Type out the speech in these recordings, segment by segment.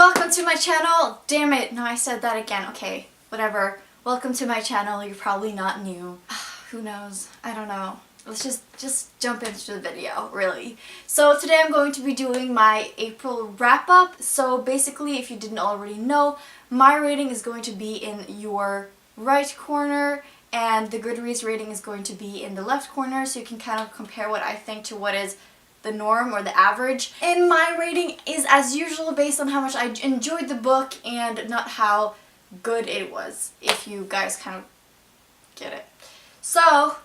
welcome to my channel. Damn it, no, I said that again. Okay, whatever. Welcome to my channel. You're probably not new. Who knows? I don't know. Let's just jump into the video, really. So today I'm going to be doing my April wrap-up. So basically, if you didn't already know, my rating is going to be in your right corner and the Goodreads rating is going to be in the left corner, so you can kind of compare what I think to what is the norm or the average. And my rating is, as usual, based on how much I enjoyed the book and not how good it was, if you guys kind of get it. So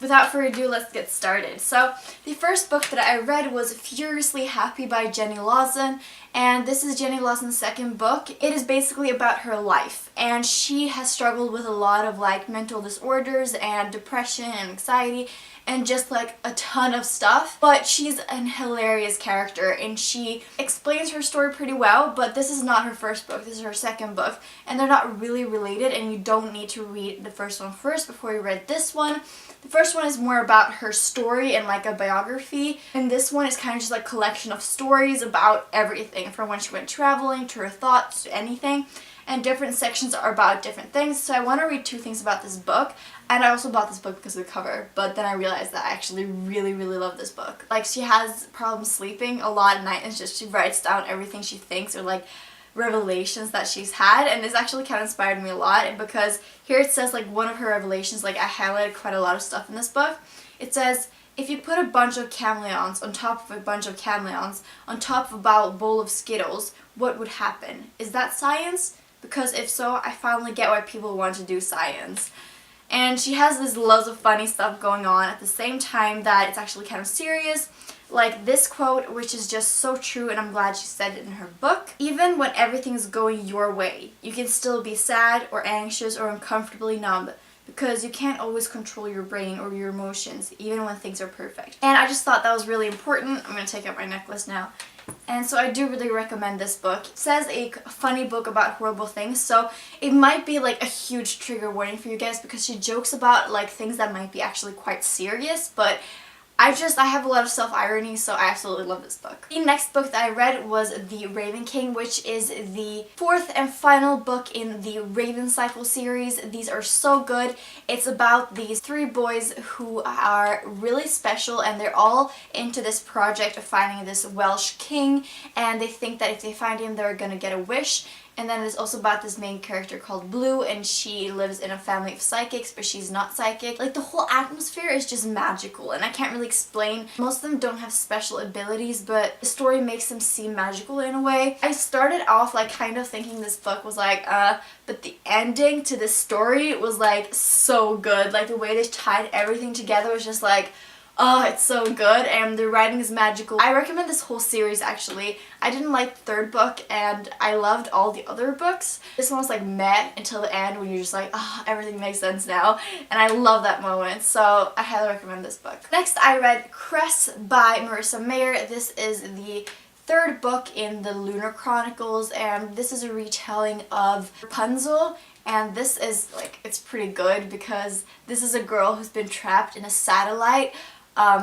without further ado, let's get started. So the first book that I read was Furiously Happy by Jenny Lawson, and this is Jenny Lawson's second book. It is basically about her life, and she has struggled with a lot of like mental disorders and depression and anxiety and just like a ton of stuff, but she's an hilarious character and she explains her story pretty well. But this is not her first book, this is her second book, and they're not really related, and you don't need to read the first one first before you read this one. The first one is more about her story and like a biography, and this one is kind of just like a collection of stories about everything, from when she went traveling to her thoughts to anything, and different sections are about different things. So I want to read two things about this book, and I also bought this book because of the cover, but then I realized that I actually really love this book. Like, she has problems sleeping a lot at night, and she writes down everything she thinks or like revelations that she's had, and this actually kind of inspired me a lot, because here it says like one of her revelations, like I highlighted quite a lot of stuff in this book. It says, if you put a bunch of chameleons on top of a bunch of chameleons on top of a bowl of Skittles, what would happen? Is that science? Because if so, I finally get why people want to do science. And she has this loads of funny stuff going on at the same time that it's actually kind of serious. Like this quote, which is just so true, and I'm glad she said it in her book. Even when everything's going your way, you can still be sad or anxious or uncomfortably numb, because you can't always control your brain or your emotions, even when things are perfect. And I just thought that was really important. I'm going to take out my necklace now. And so I do really recommend this book. It says a funny book about horrible things, so it might be like a huge trigger warning for you guys, because she jokes about like things that might be actually quite serious, but I have a lot of self-irony, so I absolutely love this book. The next book that I read was The Raven King, which is the fourth and final book in the Raven Cycle series. These are so good. It's about these three boys who are really special, and they're all into this project of finding this Welsh king, and they think that if they find him, they're gonna get a wish. And then it's also about this main character called Blue, and she lives in a family of psychics, but she's not psychic. Like, the whole atmosphere is just magical, and I can't really explain. Most of them don't have special abilities, but the story makes them seem magical in a way. I started off like kind of thinking this book was like, but the ending to this story was like so good. Like, the way they tied everything together was just like, oh, it's so good, and the writing is magical. I recommend this whole series, actually. I didn't like the third book, and I loved all the other books. This one was like meh until the end, when you're just like, oh, everything makes sense now, and I love that moment, so I highly recommend this book. Next, I read Cress by Marissa Mayer. This is the third book in the Lunar Chronicles, and this is a retelling of Rapunzel. And this is like, it's pretty good, because this is a girl who's been trapped in a satellite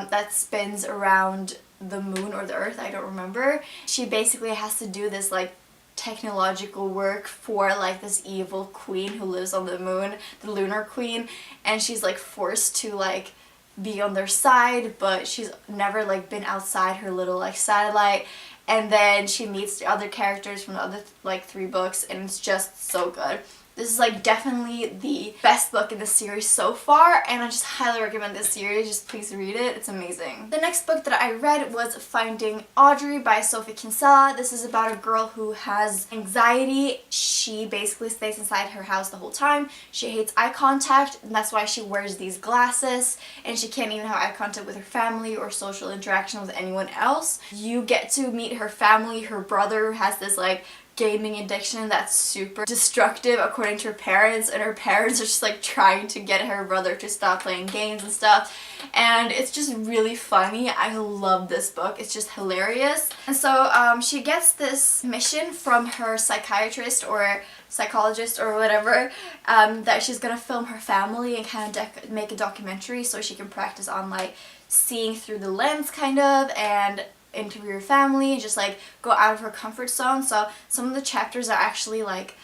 that spins around the moon or the earth, I don't remember. She basically has to do this like technological work for like this evil queen who lives on the moon, the Lunar Queen, and she's like forced to like be on their side, but she's never like been outside her little like satellite. And then she meets the other characters from the other like three books, and it's just so good. This is like definitely the best book in the series so far, and I just highly recommend this series. Just please read it. It's amazing. The next book that I read was Finding Audrey by Sophie Kinsella. This is about a girl who has anxiety. She basically stays inside her house the whole time. She hates eye contact, and that's why she wears these glasses, and she can't even have eye contact with her family or social interaction with anyone else. You get to meet her family. Her brother has this like gaming addiction that's super destructive according to her parents, and her parents are just like trying to get her brother to stop playing games and stuff, and it's just really funny. I love this book. It's just hilarious. And so she gets this mission from her psychiatrist or psychologist or whatever, that she's gonna film her family and kind of make a documentary so she can practice on like seeing through the lens kind of, and interview her family and just like go out of her comfort zone. So some of the chapters are actually like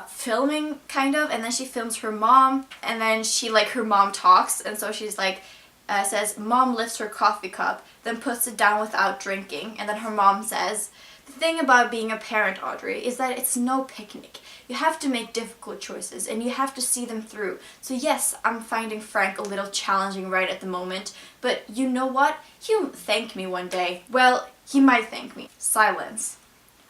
filming kind of, and then she films her mom, and then she like her mom talks, and so she's like says mom lifts her coffee cup, then puts it down without drinking, and then her mom says, the thing about being a parent, Audrey, is that it's no picnic. You have to make difficult choices and you have to see them through. So yes, I'm finding Frank a little challenging right at the moment, but you know what? He'll thank me one day. Well, he might thank me. Silence.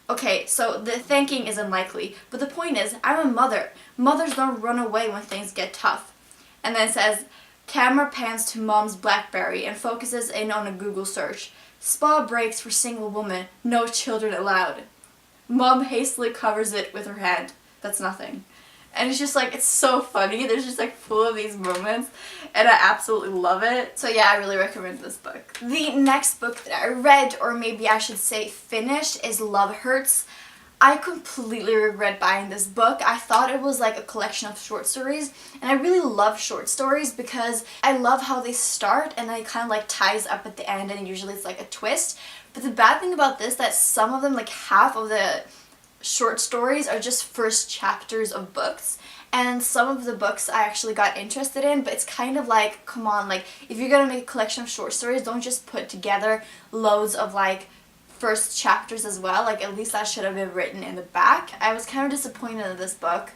Okay, so the thanking is unlikely, but the point is, I'm a mother. Mothers don't run away when things get tough. And then it says, camera pans to mom's BlackBerry and focuses in on a Google search. Spa breaks for single woman, no children allowed. Mom hastily covers it with her hand. That's nothing. And it's just like, it's so funny. There's just like full of these moments and I absolutely love it. So yeah, I really recommend this book. The next book that I read, or maybe I should say finished, is Love Hurts. I completely regret buying this book. I thought it was like a collection of short stories, and I really love short stories because I love how they start and then it kind of like ties up at the end, and usually it's like a twist. But the bad thing about this, that some of them, like half of the short stories, are just first chapters of books, and some of the books I actually got interested in, but it's kind of like, come on, like if you're gonna make a collection of short stories, don't just put together loads of like first chapters as well. Like at least that should have been written in the back. I was kind of disappointed in this book,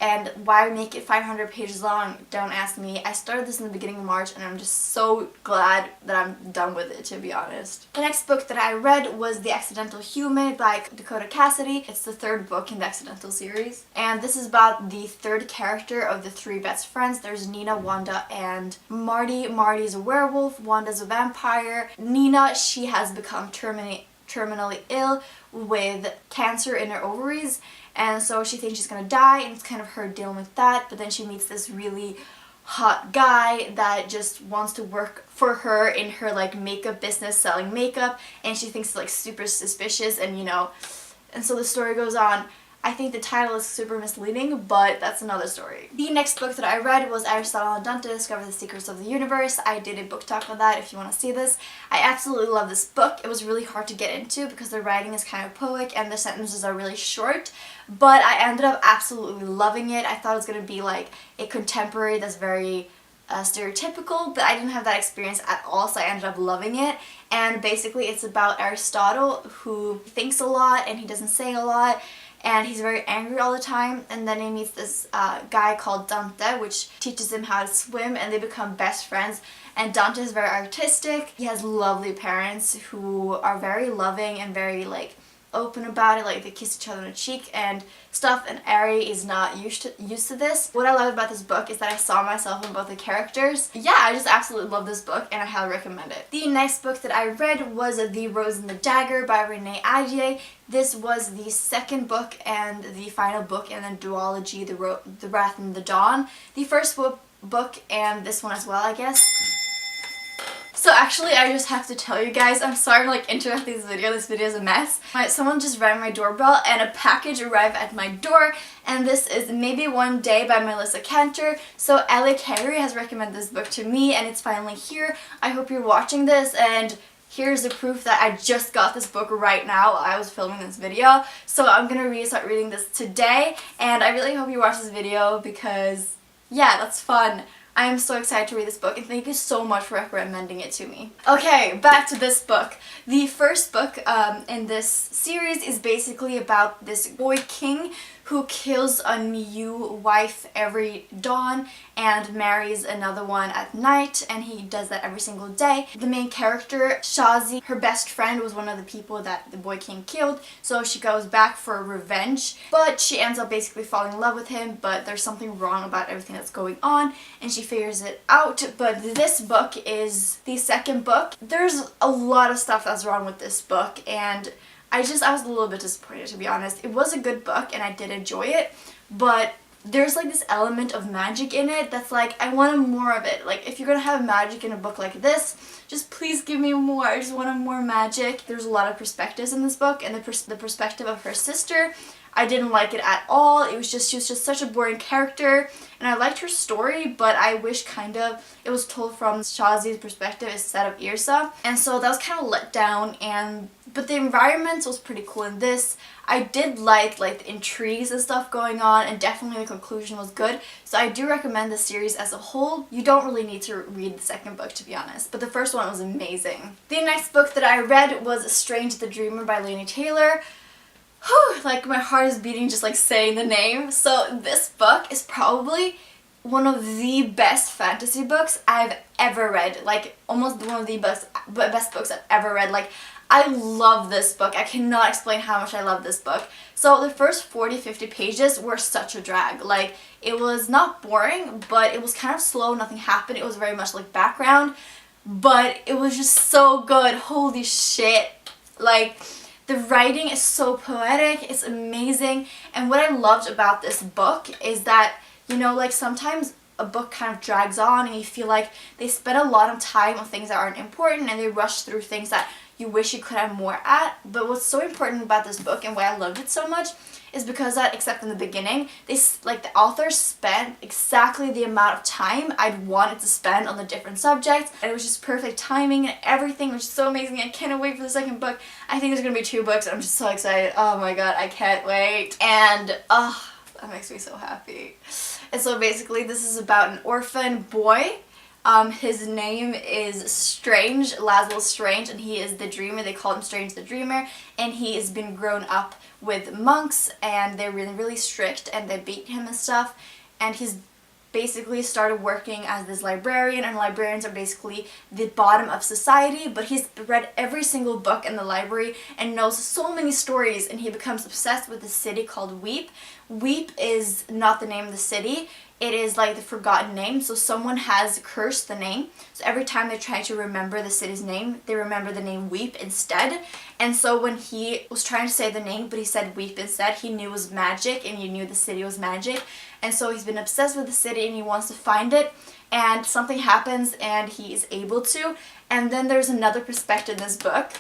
and why make it 500 pages long? Don't ask me. I started this in the beginning of March and I'm just so glad that I'm done with it, to be honest. The next book that I read was The Accidental Human by Dakota Cassidy. It's the third book in the Accidental series, and this is about the third character of the three best friends. There's Nina, Wanda, and Marty. Marty's a werewolf, Wanda's a vampire. Nina, she has become terminally ill with cancer in her ovaries, and so she thinks she's gonna die, and it's kind of her dealing with that. But then she meets this really hot guy that just wants to work for her in her like makeup business, selling makeup, and she thinks it's like super suspicious, and you know, and so the story goes on. I think the title is super misleading, but that's another story. The next book that I read was Aristotle and Dante Discover the Secrets of the Universe. I did a book talk on that if you want to see this. I absolutely love this book. It was really hard to get into because the writing is kind of poetic and the sentences are really short, but I ended up absolutely loving it. I thought it was going to be like a contemporary that's very stereotypical, but I didn't have that experience at all, so I ended up loving it. And basically it's about Aristotle, who thinks a lot and he doesn't say a lot, and he's very angry all the time, and then he meets this guy called Dante, which teaches him how to swim, and they become best friends. And Dante is very artistic. He has lovely parents who are very loving and very like open about it, like they kiss each other on the cheek and stuff, and Ari is not used to this. What I love about this book is that I saw myself in both the characters. Yeah, I just absolutely love this book and I highly recommend it. The next book that I read was The Rose and the Dagger by Renee Ahdieh. This was the second book and the final book in the duology, The Wrath and the Dawn. The first book and this one as well, I guess. So actually, I just have to tell you guys, I'm sorry I'm like interrupting this video. This video is a mess. Someone just rang my doorbell and a package arrived at my door, and this is Maybe One Day by Melissa Cantor. So Ellie Carey has recommended this book to me and it's finally here. I hope you're watching this, and here's the proof that I just got this book right now while I was filming this video. So I'm gonna start reading this today, and I really hope you watch this video because yeah, that's fun. I am so excited to read this book, and thank you so much for recommending it to me. Okay, back to this book. The first book in this series is basically about this boy king who kills a new wife every dawn and marries another one at night, and he does that every single day. The main character, Shazi, her best friend was one of the people that the boy king killed, so she goes back for revenge, but she ends up basically falling in love with him, but there's something wrong about everything that's going on, and she figures it out. But this book is the second book. There's a lot of stuff that's wrong with this book, and I was a little bit disappointed, to be honest. It was a good book and I did enjoy it, but there's like this element of magic in it that's like, I wanted more of it. Like, if you're gonna have magic in a book like this, just please give me more. I just want more magic. There's a lot of perspectives in this book, and the perspective of her sister, I didn't like it at all. She was just such a boring character, and I liked her story, but I wish kind of it was told from Shazi's perspective instead of Yrsa, and so that was kind of let down. But the environment was pretty cool in this. I did like the intrigues and stuff going on, and definitely the conclusion was good. So I do recommend the series as a whole. You don't really need to read the second book, to be honest, but the first one was amazing. The next book that I read was Strange the Dreamer by Laini Taylor. Whew, like my heart is beating just like saying the name. So this book is probably one of the best fantasy books I've ever read. Like almost one of the best books I've ever read. Like I love this book. I cannot explain how much I love this book. So the first 40-50 pages were such a drag. Like it was not boring, but it was kind of slow, nothing happened. It was very much like background, but it was just so good. Holy shit. Like the writing is so poetic, it's amazing, and what I loved about this book is that, you know, like sometimes a book kind of drags on and you feel like they spend a lot of time on things that aren't important and they rush through things that you wish you could have more at. But what's so important about this book and why I loved it so much is because that, except in the beginning, the author spent exactly the amount of time I'd wanted to spend on the different subjects, and it was just perfect timing and everything was so amazing. I can't wait for the second book. I think there's gonna be 2 books and I'm just so excited. Oh my god, I can't wait. And that makes me so happy. And so basically this is about an orphan boy. His name is Strange, Laszlo Strange, and he is the dreamer. They call him Strange the Dreamer, and he has been grown up with monks, and they're really, really strict, and they beat him and stuff, and he's basically started working as this librarian, and librarians are basically the bottom of society, but he's read every single book in the library and knows so many stories, and he becomes obsessed with a city called Weep. Weep is not the name of the city. It is like the forgotten name, so someone has cursed the name. So every time they try to remember the city's name, they remember the name Weep instead. And so when he was trying to say the name, but he said Weep instead, he knew it was magic and he knew the city was magic. And so he's been obsessed with the city and he wants to find it. And something happens and he is able to. And then there's another perspective in this book.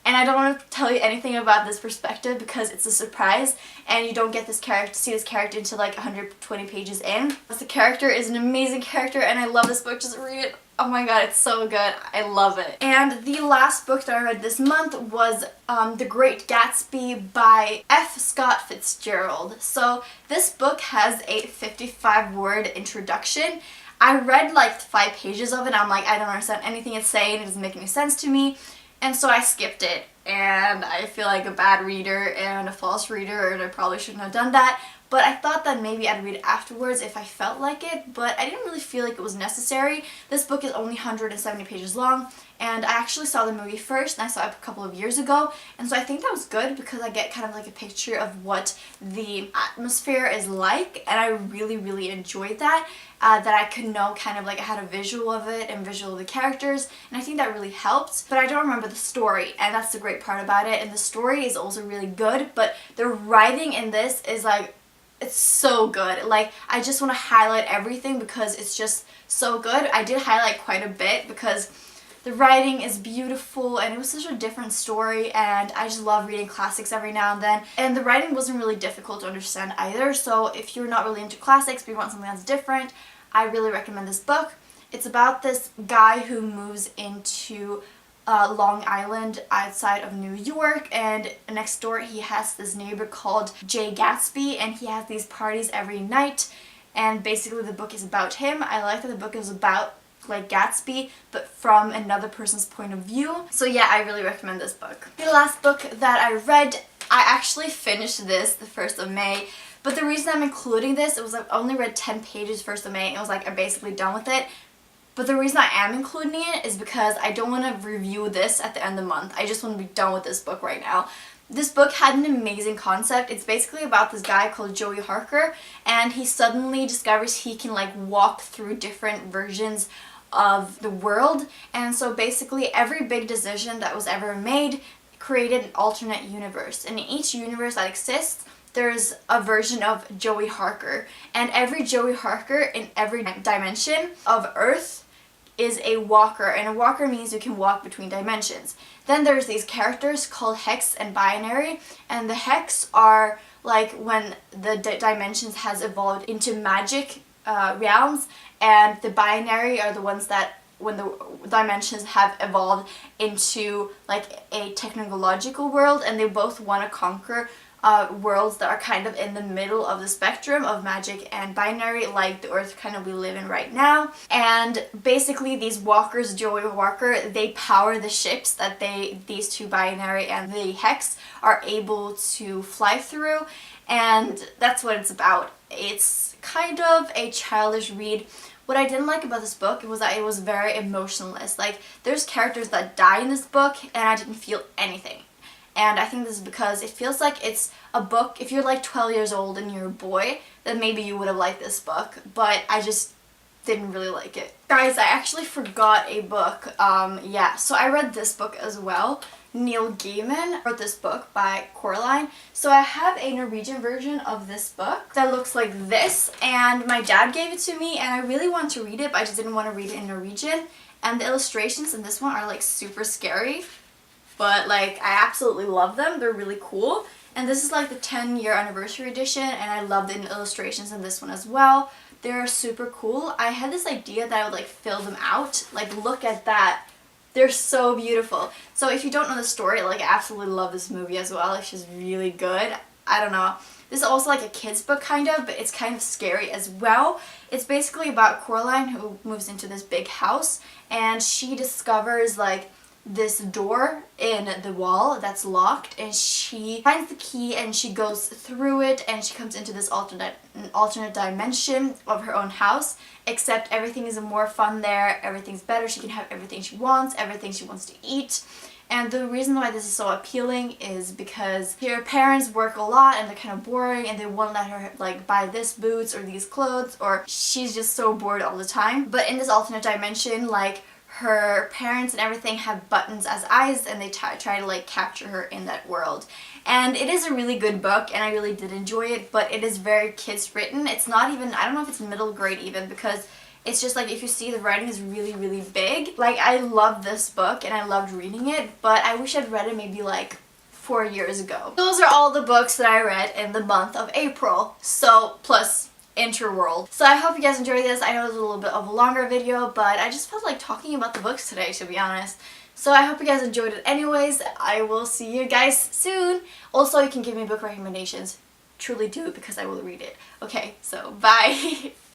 And I don't want to tell you anything about this perspective because it's a surprise and you don't get see this character until like 120 pages in. But the character is an amazing character and I love this book. Just read it. Oh my god, it's so good. I love it. And the last book that I read this month was The Great Gatsby by F. Scott Fitzgerald. So this book has a 55-word introduction. I read like 5 pages of it and I'm like, I don't understand anything it's saying. It doesn't make any sense to me. And so I skipped it, and I feel like a bad reader and a false reader, and I probably shouldn't have done that. But I thought that maybe I'd read it afterwards if I felt like it, but I didn't really feel like it was necessary. This book is only 170 pages long, and I actually saw the movie first, and I saw it a couple of years ago, and so I think that was good because I get kind of like a picture of what the atmosphere is like, and I really, really enjoyed that. That I could know kind of like I had a visual of it and visual of the characters, and I think that really helped. But I don't remember the story, and that's the great part about it. And the story is also really good, but the writing in this is like, it's so good. Like I just want to highlight everything because it's just so good. I did highlight quite a bit because the writing is beautiful and it was such a different story, and I just love reading classics every now and then. And the writing wasn't really difficult to understand either, so if you're not really into classics but you want something that's different, I really recommend this book. It's about this guy who moves into Long Island outside of New York, and next door he has this neighbor called Great Gatsby, and he has these parties every night, and basically the book is about him. I like that the book is about like Gatsby, but from another person's point of view. So yeah, I really recommend this book. The last book that I read, I actually finished this the 1st of May, but the reason I'm including this, it was like I only read 10 pages 1st of May, and it was like I'm basically done with it. But the reason I am including it is because I don't want to review this at the end of the month. I just want to be done with this book right now. This book had an amazing concept. It's basically about this guy called Joey Harker, and he suddenly discovers he can like walk through different versions of the world, and so basically every big decision that was ever made created an alternate universe, and in each universe that exists there's a version of Joey Harker, and every Joey Harker in every dimension of Earth is a walker, and a walker means you can walk between dimensions. Then there's these characters called Hex and Binary, and the Hex are like when the dimensions has evolved into magic realms, and the Binary are the ones that when the dimensions have evolved into like a technological world, and they both want to conquer worlds that are kind of in the middle of the spectrum of magic and binary, like the earth kind of we live in right now. And basically these walkers, Joey Walker, they power the ships that these two binary and the Hex are able to fly through, and that's what it's about. It's kind of a childish read. What I didn't like about this book was that it was very emotionless. Like, there's characters that die in this book and I didn't feel anything. And I think this is because it feels like it's a book, if you're like 12 years old and you're a boy, then maybe you would have liked this book, but I just didn't really like it. Guys, I actually forgot a book. So I read this book as well. Neil Gaiman wrote this book by Coraline. So I have a Norwegian version of this book that looks like this, and my dad gave it to me and I really wanted to read it, but I just didn't want to read it in Norwegian. And the illustrations in this one are like super scary, but like I absolutely love them. They're really cool. And this is like the 10-year anniversary edition, and I love the illustrations in this one as well. They're super cool. I had this idea that I would like fill them out. Like, look at that. They're so beautiful. So if you don't know the story, like, I absolutely love this movie as well. It's just really good. I don't know. This is also like a kid's book kind of, but it's kind of scary as well. It's basically about Coraline who moves into this big house, and she discovers like this door in the wall that's locked, and she finds the key and she goes through it and she comes into this alternate dimension of her own house, except everything is more fun there, everything's better, she can have everything she wants to eat. And the reason why this is so appealing is because her parents work a lot and they're kind of boring, and they won't let her like buy this boots or these clothes, or she's just so bored all the time. But in this alternate dimension, like, her parents and everything have buttons as eyes, and they try to like capture her in that world. And it is a really good book, and I really did enjoy it, but it is very kids written. It's not even, I don't know if it's middle grade even, because it's just like, if you see, the writing is really, really big. Like, I love this book and I loved reading it, but I wish I'd read it maybe like 4 years ago. Those are all the books that I read in the month of April. So, plus Interworld. So I hope you guys enjoyed this. I know it was a little bit of a longer video, but I just felt like talking about the books today, to be honest. So I hope you guys enjoyed it anyways. I will see you guys soon. Also, you can give me book recommendations. Truly do, because I will read it. Okay, so bye.